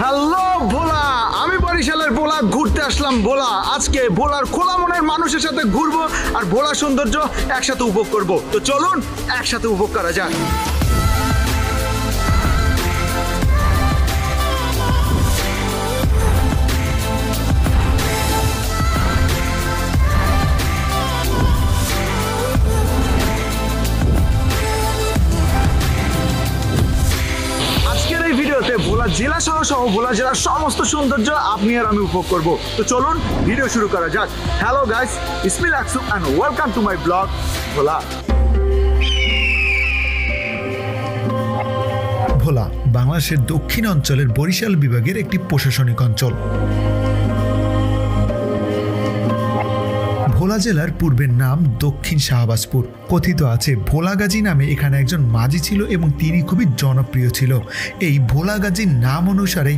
Hello ভোলা, আমি বরিশালের ভোলা ঘুরতে আসলাম। ভোলা আজকে ভোলার খোলা মনের মানুষের সাথে ঘুরবো আর ভোলা সৌন্দর্য একসাথে উপভোগ করব। তো চলুন একসাথে উপভোগ করা যাক। ভিডিওতে ভোলা জেলা সহ ভোলা জেলার সমস্ত সৌন্দর্য আপনি আর আমি উপভোগ করব। তো চলুন ভিডিও শুরু করা যাক। হ্যালো গাইস, ইসমি লাকসু and welcome to my vlog Bhola. Bhola বাংলাদেশের দক্ষিণ অঞ্চলের বরিশাল বিভাগের একটি প্রশাসনিক অঞ্চল। ভোলা জেলার পূর্বের নাম দক্ষিণ শাহবাজপুর। কথিত আছে ভোলাগাজী নামে এখানে একজন মাঝি ছিল এবং তিনি খুবই জনপ্রিয় ছিল। এই ভোলাগাজীর নাম অনুসারে